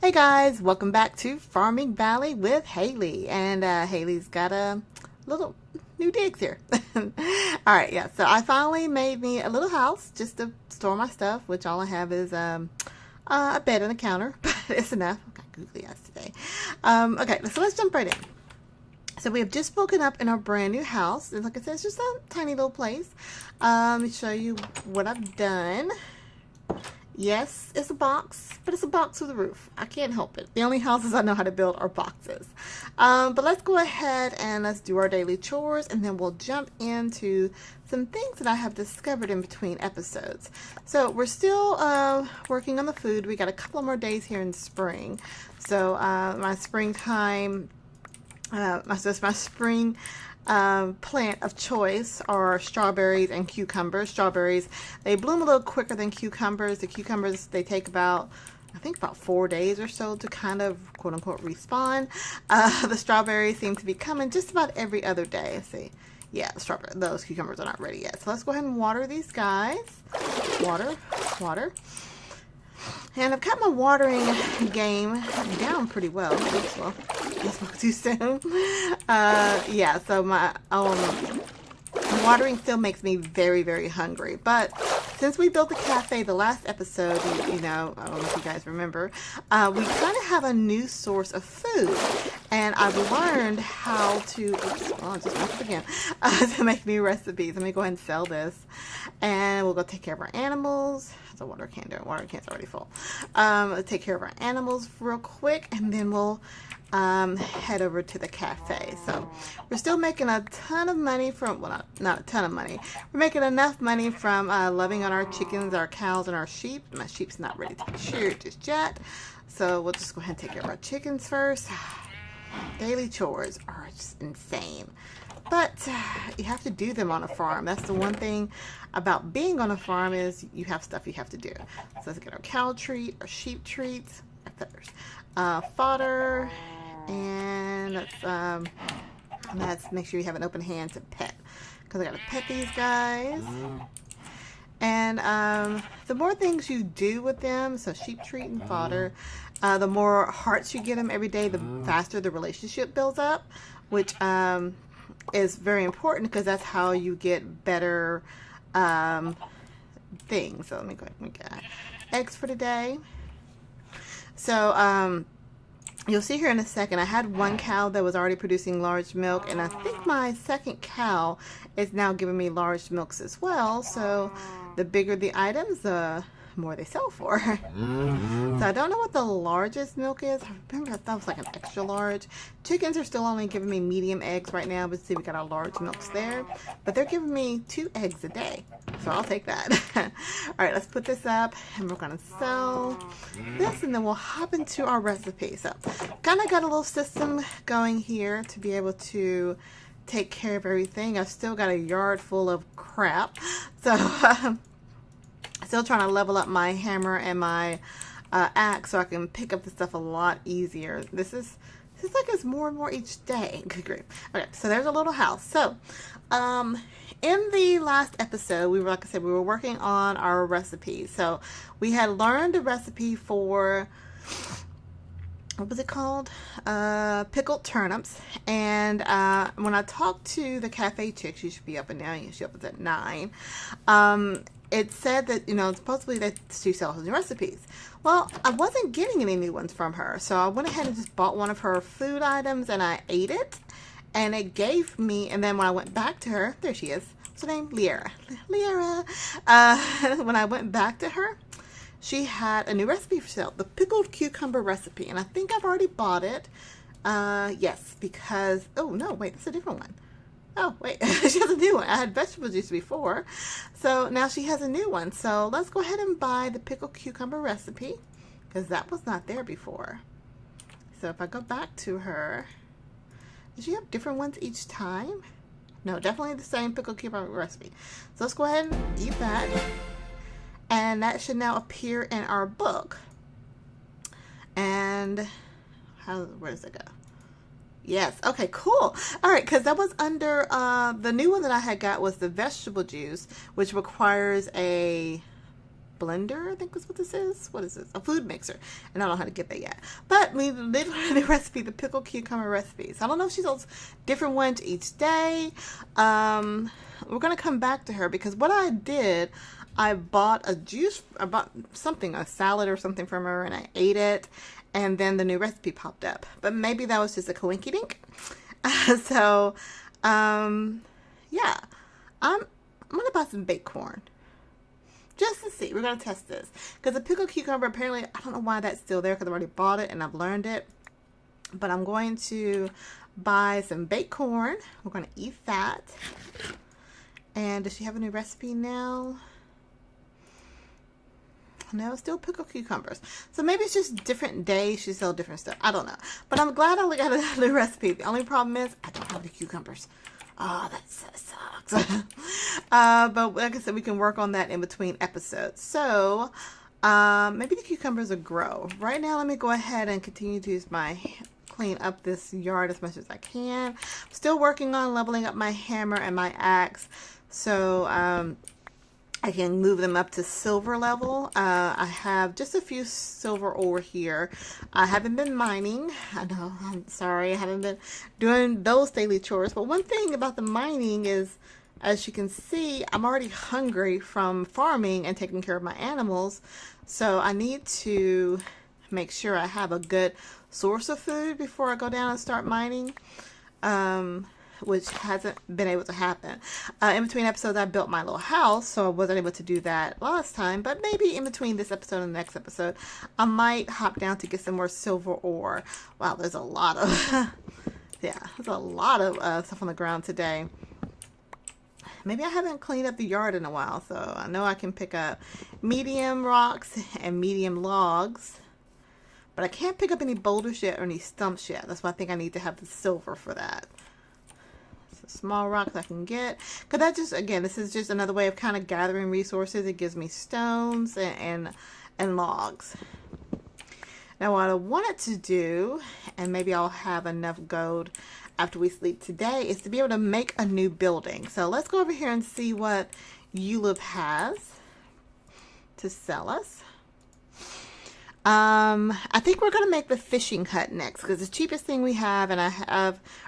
Hey guys, welcome back to Farming Valley with Haley. And Haley's got a little new digs here. Alright, yeah, so I finally made me a little house just to store my stuff, which all I have is a bed and a counter, but it's enough. I got googly eyes today. Okay, so let's jump right in. So we have just woken up in our brand new house. And like I said, it's just a tiny little place. Let me show you what I've done. Yes, it's a box, but it's a box with a roof. I can't help it. The only houses I know how to build are boxes. But let's go ahead and let's do our daily chores, and then we'll jump into some things that I have discovered in between episodes. So we're still working on the food. We got a couple more days here in spring. So my springtime, my spring plant of choice are strawberries and cucumbers. Strawberries, they bloom a little quicker than cucumbers. The cucumbers, they take about, I think about 4 days or so to kind of quote unquote respawn. The strawberries seem to be coming just about every other day. Let's see. Yeah, those cucumbers are not ready yet. So let's go ahead and water these guys. Water. And I've got my watering game down pretty well. Oops, well, I spoke too soon. Yeah, so my watering still makes me very, very hungry. But since we built the cafe the last episode, you know, I don't know if you guys remember, we kind of have a new source of food. And I've learned how to, oops, well, I just messed again, to make new recipes. Let me go ahead and sell this. And we'll go take care of our animals. The water can do it. Water can's already full. Take care of our animals real quick, and then we'll head over to the cafe. So we're still making a ton of money from, well, not a ton of money. We're making enough money from loving on our chickens, our cows, and our sheep. My sheep's not ready to be sheared just yet. So we'll just go ahead and take care of our chickens first. Daily chores are just insane. But you have to do them on a farm. That's the one thing about being on a farm is you have stuff you have to do. So let's get our cow treat, our sheep treats, our feathers, fodder, and let's make sure you have an open hand to pet. Because I got to pet these guys. And the more things you do with them, so sheep treat and fodder, the more hearts you give them every day, the faster the relationship builds up, which is very important because that's how you get better things. So let me go ahead and get eggs for today. So you'll see here in a second, I had one cow that was already producing large milk, and I think my second cow is now giving me large milks as well. So the bigger the items, the more they sell for. So I don't know what the largest milk is. I remember I thought it was like an extra large. Chickens are still only giving me medium eggs right now, but see, we got our large milks there. But they're giving me 2 eggs a day, so I'll take that. All right, let's put this up, and we're gonna sell this, and then we'll hop into our recipe. So kind of got a little system going here to be able to take care of everything. I've still got a yard full of crap, so still trying to level up my hammer and my axe so I can pick up the stuff a lot easier. This is like it's more and more each day. Good grief. Okay, so there's a little house. So in the last episode, we were, like I said, we were working on our recipe. So we had learned a recipe for, what was it called? Pickled turnips. And when I talked to the cafe chick, she should be up and now. She up at 9. It said that, you know, supposedly that she sells new recipes. Well, I wasn't getting any new ones from her, so I went ahead and just bought one of her food items, and I ate it, and it gave me, and then when I went back to her, there she is. What's her name? Liera. When I went back to her, she had a new recipe for sale, the pickled cucumber recipe, and I think I've already bought it. Yes, because, oh, no, wait, that's a different one. Oh, wait, she has a new one. I had vegetable juice before. So now she has a new one. So let's go ahead and buy the pickled cucumber recipe because that was not there before. So if I go back to her, does she have different ones each time? No, definitely the same pickled cucumber recipe. So let's go ahead and eat that. And that should now appear in our book. And where does it go? Yes. Okay, cool. All right, because that was under, the new one that I had got was the vegetable juice, which requires a blender, I think is what this is. What is this? A food mixer. And I don't know how to get that yet. But we did learn the recipe, the pickled cucumber recipe. So I don't know if she does different ones each day. We're going to come back to her because what I did, I bought something, a salad or something from her, and I ate it. And then the new recipe popped up. But maybe that was just a coinky-dink. So, yeah. I'm going to buy some baked corn. Just to see. We're going to test this. Because the pickled cucumber, apparently, I don't know why that's still there because I've already bought it and I've learned it. But I'm going to buy some baked corn. We're going to eat that. And does she have a new recipe now? No, it's still pickled cucumbers. So maybe it's just different days. She sells different stuff. I don't know. But I'm glad I got a new recipe. The only problem is I don't have the cucumbers. Oh, that sucks. But like I said, we can work on that in between episodes. So maybe the cucumbers will grow. Right now, let me go ahead and continue to use clean up this yard as much as I can. I'm still working on leveling up my hammer and my axe. So I can move them up to silver level. I have just a few silver ore here. I haven't been mining. I know, I'm sorry. I haven't been doing those daily chores. But one thing about the mining is, as you can see, I'm already hungry from farming and taking care of my animals. So I need to make sure I have a good source of food before I go down and start mining. Which hasn't been able to happen. In between episodes, I built my little house, so I wasn't able to do that last time. But maybe in between this episode and the next episode, I might hop down to get some more silver ore. Wow, there's a lot of, yeah, there's a lot of stuff on the ground today. Maybe I haven't cleaned up the yard in a while, so I know I can pick up medium rocks and medium logs. But I can't pick up any boulders yet or any stumps yet. That's why I think I need to have the silver for that. Small rocks I can get, because that just, again, this is just another way of kind of gathering resources. It gives me stones and logs. Now what I wanted to do, and maybe I'll have enough gold after we sleep today, is to be able to make a new building. So let's go over here and see what Ulib has to sell us. I think we're going to make the fishing hut next because the cheapest thing we have,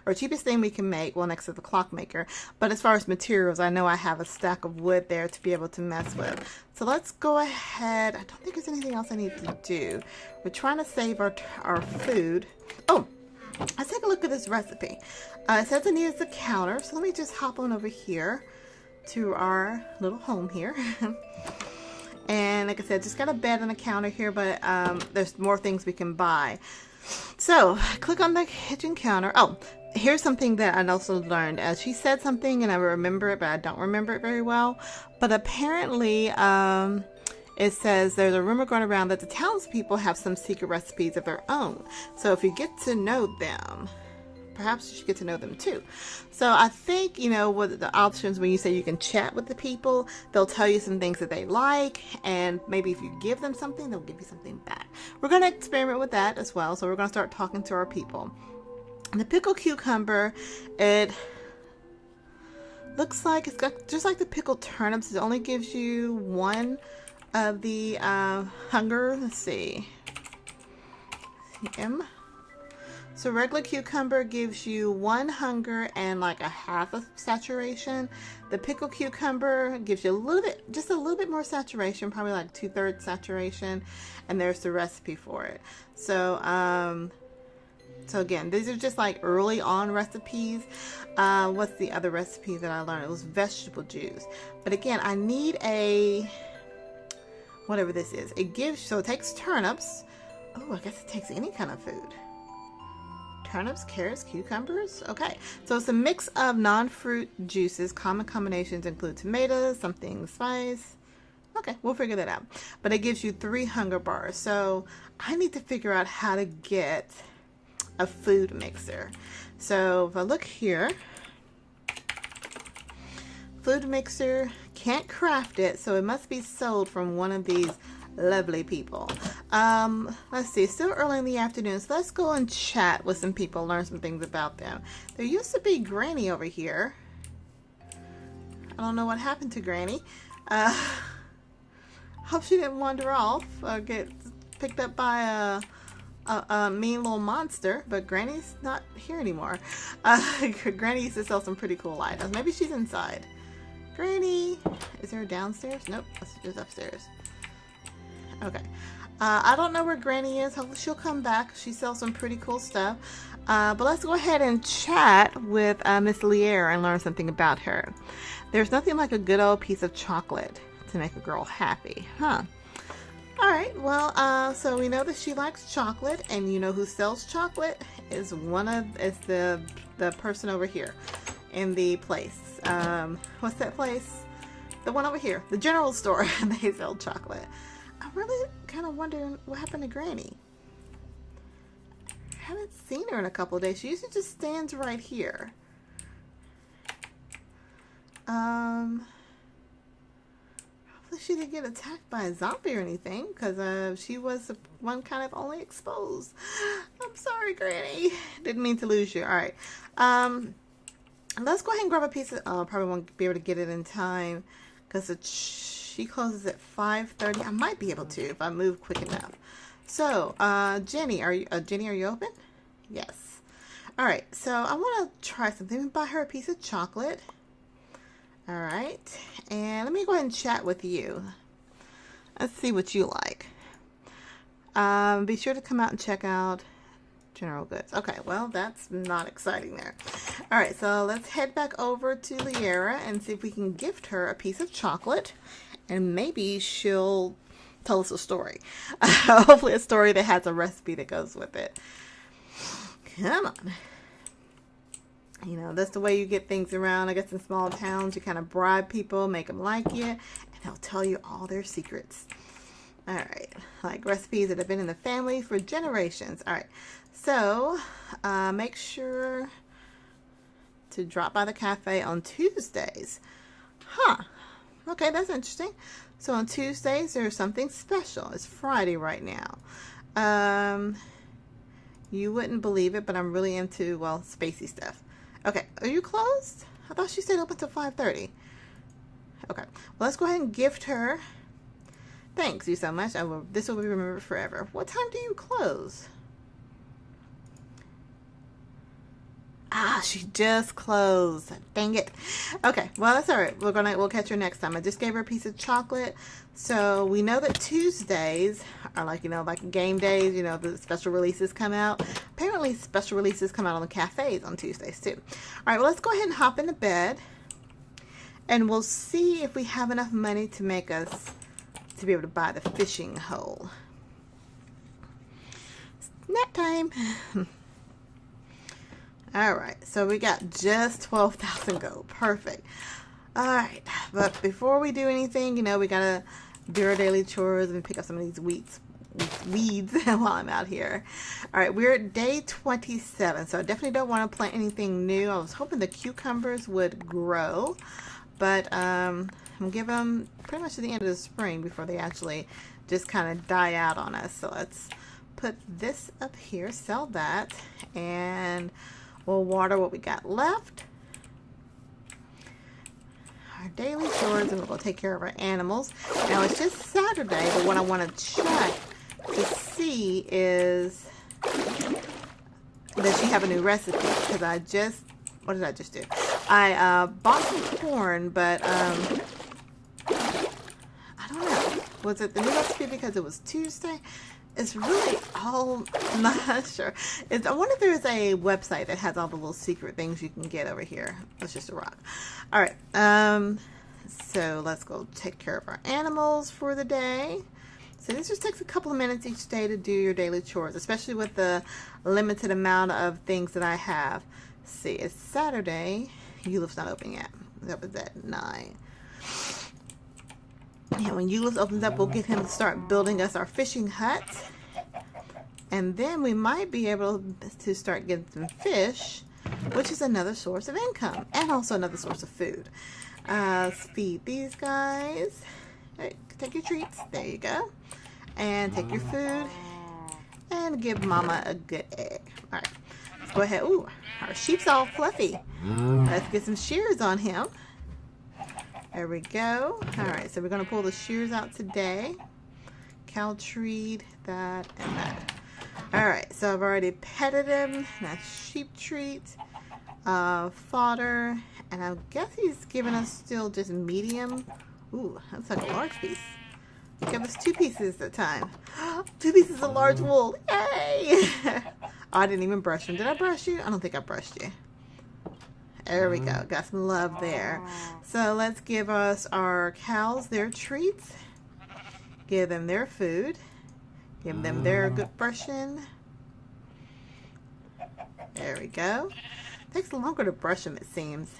or cheapest thing we can make, well, next to the clockmaker. But as far as materials, I know I have a stack of wood there to be able to mess with. So let's go ahead. I don't think there's anything else I need to do. We're trying to save our food. Oh, let's take a look at this recipe. It says it needs a counter. So let me just hop on over here to our little home here. And like I said, just got a bed and a counter here, but there's more things we can buy. So click on the kitchen counter. Oh, here's something that I also learned. She said something and I remember it, but I don't remember it very well. But apparently it says there's a rumor going around that the townspeople have some secret recipes of their own. So if you get to know them, perhaps you should get to know them too. So I think, you know, what the options when you say you can chat with the people, they'll tell you some things that they like, and maybe if you give them something, they'll give you something back. We're going to experiment with that as well. So we're going to start talking to our people. And the pickled cucumber, it looks like it's got just like the pickled turnips. It only gives you one of the hunger. Let's see. So regular cucumber gives you 1 hunger and like a half of saturation. The pickled cucumber gives you a little bit, just a little bit more saturation, probably like 2/3 saturation. And there's the recipe for it. So, so again, these are just like early on recipes. What's the other recipe that I learned? It was vegetable juice. But again, I need a, whatever this is. It gives, so it takes turnips. Oh, I guess it takes any kind of food. Turnips, carrots, cucumbers. Okay, so it's a mix of non-fruit juices. Common combinations include tomatoes, something spice. Okay, we'll figure that out. But it gives you 3 hunger bars. So I need to figure out how to get a food mixer. So if I look here, food mixer, can't craft it, so it must be sold from one of these lovely people. Let's see, it's still early in the afternoon, so let's go and chat with some people, learn some things about them. There used to be Granny over here. I don't know what happened to Granny. Hope she didn't wander off or get picked up by a mean little monster. But Granny's not here anymore. Granny used to sell some pretty cool items. Maybe she's inside. Granny, is there a downstairs? Nope, that's just upstairs. Okay. I don't know where Granny is. Hopefully she'll come back. She sells some pretty cool stuff. But let's go ahead and chat with Miss Liera and learn something about her. There's nothing like a good old piece of chocolate to make a girl happy, huh? Alright, well, so we know that she likes chocolate, and you know who sells chocolate is the person over here in the place. What's that place? The one over here, the general store. They sell chocolate. I'm really kind of wondering what happened to Granny. I haven't seen her in a couple of days. She usually just stands right here. Hopefully she didn't get attacked by a zombie or anything, because she was the one kind of only exposed. I'm sorry, Granny. Didn't mean to lose you. All right. Let's go ahead and grab a piece of... Oh, I probably won't be able to get it in time because she closes at 5:30. I might be able to if I move quick enough. So, Jenny, are you open? Yes. All right. So I want to try something. Buy her a piece of chocolate. All right. And let me go ahead and chat with you. Let's see what you like. Be sure to come out and check out General Goods. Okay, well, that's not exciting there. All right, so let's head back over to Liera and see if we can gift her a piece of chocolate, and maybe she'll tell us a story. Hopefully a story that has a recipe that goes with it. Come on. You know, that's the way you get things around. I guess in small towns, you kind of bribe people, make them like you, and they'll tell you all their secrets. All right, like recipes that have been in the family for generations. All right, so make sure to drop by the cafe on Tuesdays. Huh, okay, that's interesting. So on Tuesdays, there's something special. It's Friday right now. You wouldn't believe it, but I'm really into, well, spacey stuff. Okay, are you closed? I thought she stayed open till 5:30. Okay, well, let's go ahead and gift her. Thanks you so much. This will be remembered forever. What time do you close? Ah, she just closed. Dang it. Okay, well, that's all right. We'll catch her next time. I just gave her a piece of chocolate. So we know that Tuesdays are like game days, the special releases come out. Apparently special releases come out on the cafes on Tuesdays too. All right, well, let's go ahead and hop into bed, and we'll see if we have enough money to be able to buy the fishing hole. It's nap time. All right, so we got just 12,000 gold. Perfect. All right, but before we do anything, we gotta do our daily chores and pick up some of these weeds while I'm out here. All right, we're at day 27, so I definitely don't want to plant anything new. I was hoping the cucumbers would grow, but I'm gonna give them pretty much to the end of the spring before they actually just kind of die out on us. So let's put this up here, sell that, and we'll water what we got left. Our daily chores, and we'll take care of our animals. Now it's just Saturday, but what I want to check to see is does she have a new recipe? Because what did I just do? I bought some corn, but I don't know. Was it the new recipe because it was Tuesday? It's really all, I'm not sure. I wonder if there's a website that has all the little secret things you can get over here. It's just a rock. All right. So let's go take care of our animals for the day. So this just takes a couple of minutes each day to do your daily chores, especially with the limited amount of things that I have. Let's see, it's Saturday. Eulif's not open yet. That was at 9. Yeah, when Eulif opens up, we'll get him to start building us our fishing hut. And then we might be able to start getting some fish, which is another source of income and also another source of food. Let's feed these guys. Hey, take your treats. There you go. And take your food and give Mama a good egg. All right, let's go ahead. Ooh, our sheep's all fluffy. Let's get some shears on him. There we go. All right, so we're going to pull the shears out today. Cow treat, that, and that. All right, so I've already petted him. That's sheep treat, fodder, and I guess he's giving us still just medium. Ooh, that's like a large piece. Give us 2 pieces at a time. 2 pieces of large wool. Yay! Oh, I didn't even brush him. Did I brush you? I don't think I brushed you. There we go. Got some love there. So let's give us our cows their treats. Give them their food. Give them their good brushing. There we go. Takes longer to brush them, it seems.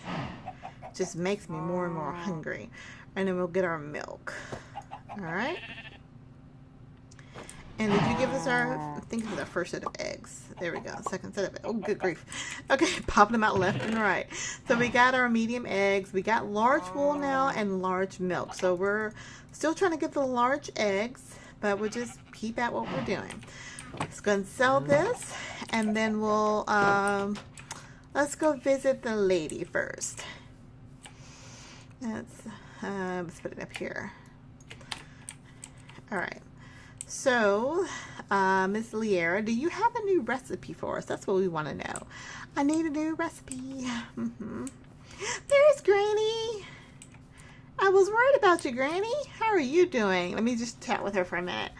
Just makes me more and more hungry. And then we'll get our milk. Alright. And did you give us our, I think it was our first set of eggs. There we go. Second set of eggs. Oh, good grief. Okay, popping them out left and right. So we got our medium eggs. We got large wool now and large milk. So we're still trying to get the large eggs, but we'll just keep at what we're doing. Let's go and sell this, and then we'll, let's go visit the lady first. Let's put it up here. All right. So, Miss Liera, do you have a new recipe for us? That's what we want to know. I need a new recipe. There's Granny. I was worried about you, Granny. How are you doing? Let me just chat with her for a minute.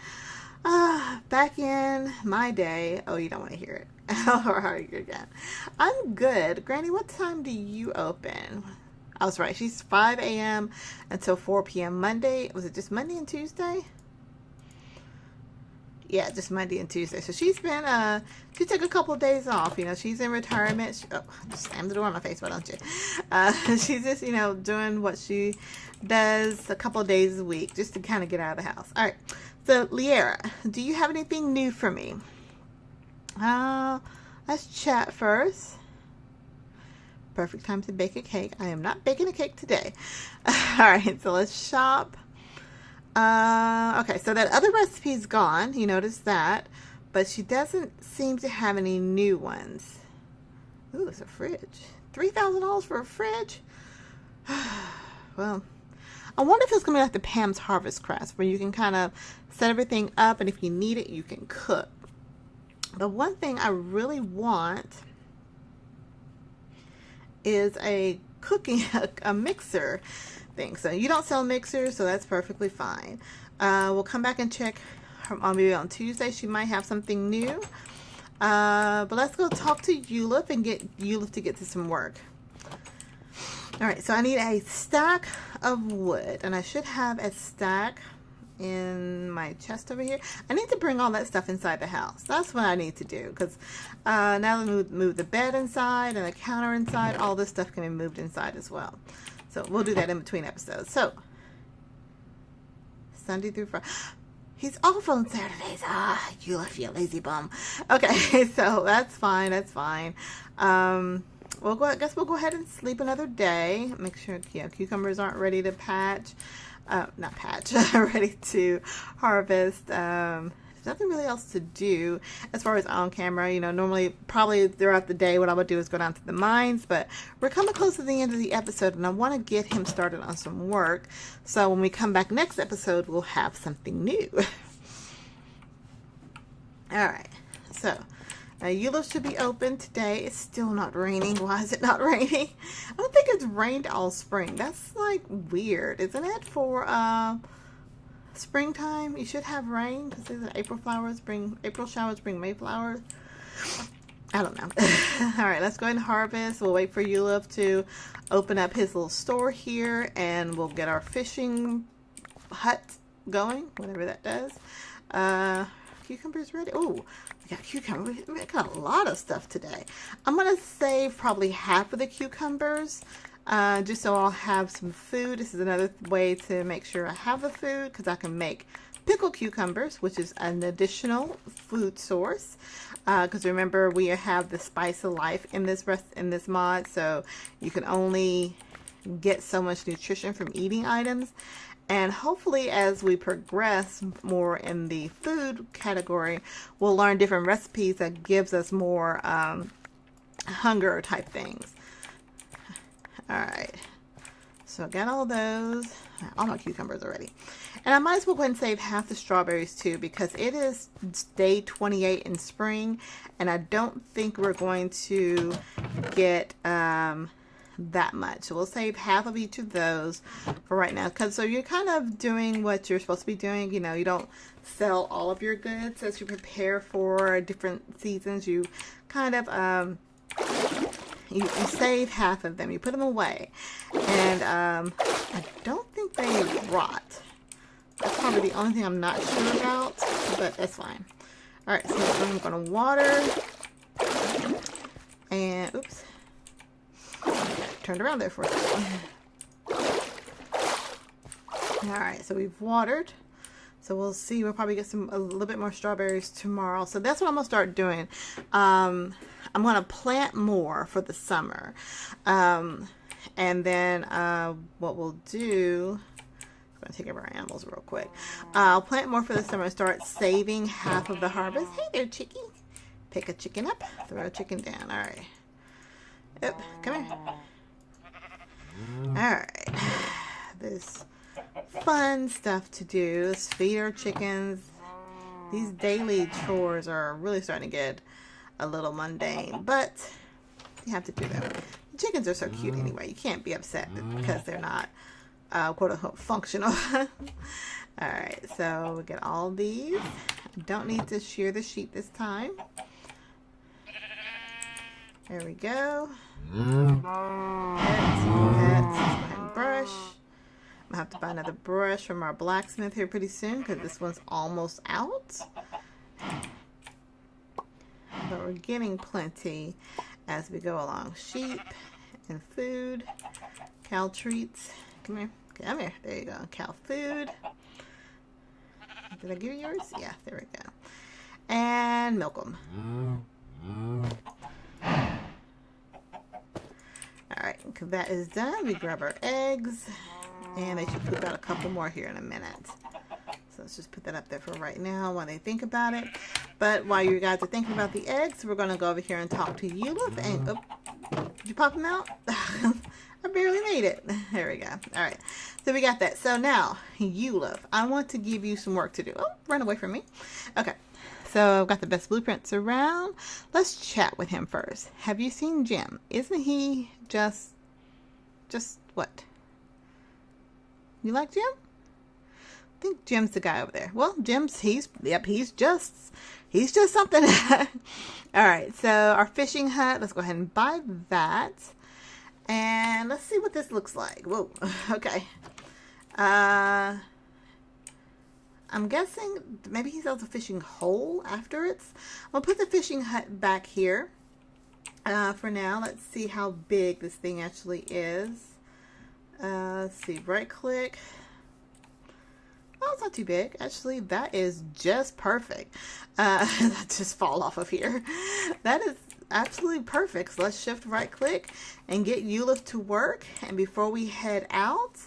Back in my day. Oh, you don't want to hear it. Or how are you again? I'm good. Granny, what time do you open? I was right. She's 5 a.m. until 4 p.m. Monday. Was it just Monday and Tuesday? Yeah, just Monday and Tuesday. So she's been, she took a couple of days off. You know, she's in retirement. She, oh, just slam the door on my face, why don't you? She's just, you know, doing what she does a couple of days a week just to kind of get out of the house. All right. So, Liera, do you have anything new for me? Let's chat first. Perfect time to bake a cake. I am not baking a cake today. All right, so let's shop. Okay, so that other recipe's gone. You notice that. But she doesn't seem to have any new ones. Ooh, it's a fridge. $3,000 for a fridge? Well, I wonder if it's going to be like the Pam's Harvest Crafts, where you can kind of set everything up, and if you need it, you can cook. But one thing I really want is a cooking, a mixer thing. So you don't sell mixers, so that's perfectly fine. We'll come back and check maybe on Tuesday. She might have something new. But let's go talk to Eulif and get Eulif to get to some work. All right, so I need a stack of wood, and I should have a stack in my chest over here. I need to bring all that stuff inside the house. That's what I need to do, because now that we move the bed inside and the counter inside, all this stuff can be moved inside as well. So we'll do that in between episodes. So Sunday through Friday. He's off on Saturdays. Ah, you left, you lazy bum. Okay, so that's fine. That's fine. We'll go. I guess we'll go ahead and sleep another day. Make sure, you know, cucumbers aren't ready to patch. Not patch. Ready to harvest. There's nothing really else to do as far as on camera. You know, normally, probably throughout the day, what I would do is go down to the mines. But we're coming close to the end of the episode, and I want to get him started on some work. So when we come back next episode, we'll have something new. All right. So Eulif should be open today. It's still not raining. Why is it not raining? I don't think it's rained all spring. That's like weird, isn't it? For springtime, you should have rain, because these are April flowers bring April showers bring May flowers. I don't know. All right, let's go ahead and harvest. We'll wait for Eulif to open up his little store here, and we'll get our fishing hut going, whatever that does. Cucumbers ready. Oh, we got cucumbers. We got a lot of stuff today. I'm gonna save probably half of the cucumbers, just so I'll have some food. This is another way to make sure I have the food, because I can make pickled cucumbers, which is an additional food source. Because remember, we have the spice of life in this mod, so you can only get so much nutrition from eating items. And hopefully, as we progress more in the food category, we'll learn different recipes that gives us more hunger type things. All right. So I got all those, all my cucumbers already. And I might as well go ahead and save half the strawberries too, because it is day 28 in spring, and I don't think we're going to get that much. So we'll save half of each of those for right now. So you're kind of doing what you're supposed to be doing. You know, you don't sell all of your goods as you prepare for different seasons. You kind of you save half of them, you put them away, and I don't think they rot. That's probably the only thing I'm not sure about, but that's fine. All right, so I'm going to water, and oops, turned around there for a second. All right, so we've watered. So we'll see. We'll probably get a little bit more strawberries tomorrow. So that's what I'm gonna start doing. I'm gonna plant more for the summer, and then what we'll do. I'm gonna take care of our animals real quick. I'll plant more for the summer and start saving half of the harvest. Hey there, chickie. Pick a chicken up. Throw a chicken down. All right. Yep. Come here. All right. This. Fun stuff to do is feed our chickens. These daily chores are really starting to get a little mundane, but you have to do them. The chickens are so cute anyway. You can't be upset because they're not quote unquote functional. Alright, so we get all these. Don't need to shear the sheep this time. There we go. Pet, brush. I'm gonna have to buy another brush from our blacksmith here pretty soon because this one's almost out. But we're getting plenty as we go along. Sheep and food, cow treats. Come here, come here. There you go. Cow food. Did I give you yours? Yeah, there we go. And milk them. All right, that is done. We grab our eggs. And they should poop out a couple more here in a minute. So let's just put that up there for right now while they think about it. But while you guys are thinking about the eggs, we're going to go over here and talk to Eulith. And did you pop them out? I barely made it. There we go. All right. So we got that. So now, Eulith, I want to give you some work to do. Oh, run away from me. Okay. So I've got the best blueprints around. Let's chat with him first. Have you seen Jim? Isn't he just what? You like Jim? I think Jim's the guy over there. Well, he's just something. All right, so our fishing hut, let's go ahead and buy that. And let's see what this looks like. Whoa, okay. I'm guessing maybe he sells a fishing hole after it's. I'll put the fishing hut back here for now. Let's see how big this thing actually is. Let's see, right click. Oh, it's not too big. Actually, that is just perfect. That just fall off of here. That is absolutely perfect. So let's shift right click and get Eulith to work. And before we head out,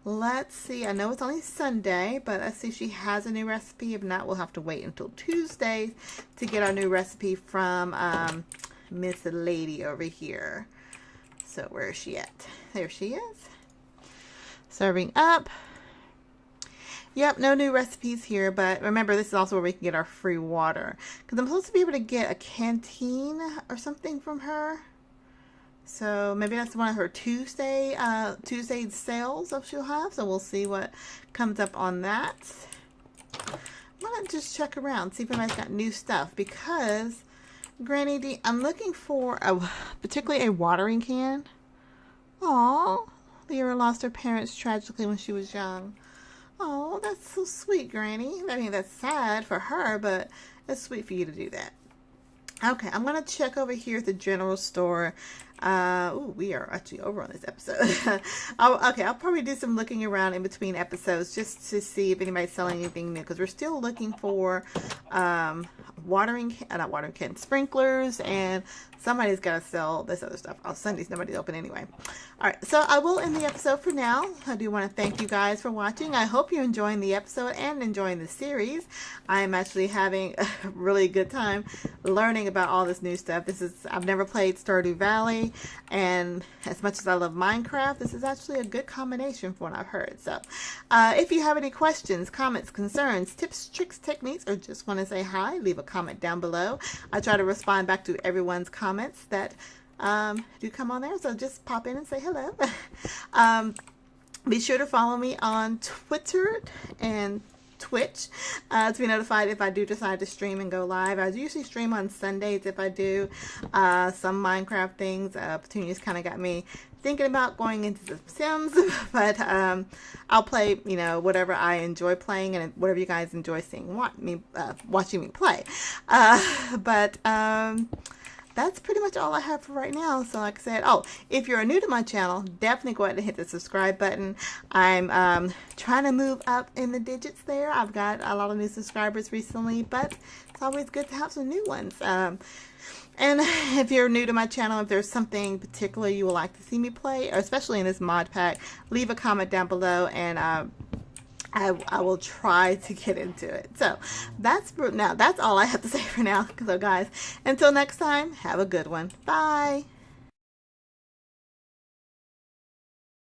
let's see. I know it's only Sunday, but let's see if she has a new recipe. If not, we'll have to wait until Tuesday to get our new recipe from Miss Lady over here. So where is she at? There she is. Serving up. Yep, no new recipes here, but remember, this is also where we can get our free water. Because I'm supposed to be able to get a canteen or something from her. So maybe that's one of her Tuesday sales that she'll have. So we'll see what comes up on that. I'm going to just check around, see if anybody's got new stuff. Because, Granny D, I'm looking for particularly a watering can. Aww. Lyra lost her parents tragically when she was young. Oh, that's so sweet, Granny. I mean, that's sad for her, but it's sweet for you to do that. Okay, I'm going to check over here at the general store. We are actually over on this episode. I'll probably do some looking around in between episodes just to see if anybody's selling anything new, because we're still looking for not watering can, sprinklers, and somebody's got to sell this other stuff. Oh, Sunday's nobody's open anyway. All right, so I will end the episode for now. I do want to thank you guys for watching. I hope you're enjoying the episode and enjoying the series. I am actually having a really good time learning about all this new stuff. I've never played Stardew Valley, and as much as I love Minecraft, this is actually a good combination from what I've heard. So if you have any questions, comments, concerns, tips, tricks, techniques, or just want to say hi, leave a comment down below. I try to respond back to everyone's comments that do come on there, so just pop in and say hello. Be sure to follow me on Twitter and Twitch to be notified if I do decide to stream and go live. I usually stream on Sundays if I do some Minecraft things. Petunia's kind of got me thinking about going into the Sims, but I'll play, whatever I enjoy playing and whatever you guys enjoy seeing, watching me play. That's pretty much all I have for right now. So like I said, if you're new to my channel, definitely go ahead and hit the subscribe button. I'm trying to move up in the digits there. I've got a lot of new subscribers recently, but it's always good to have some new ones. And if you're new to my channel, if there's something particular you would like to see me play, or especially in this mod pack, leave a comment down below, and I will try to get into it. So that's all I have to say for now. So guys, until next time, have a good one. Bye.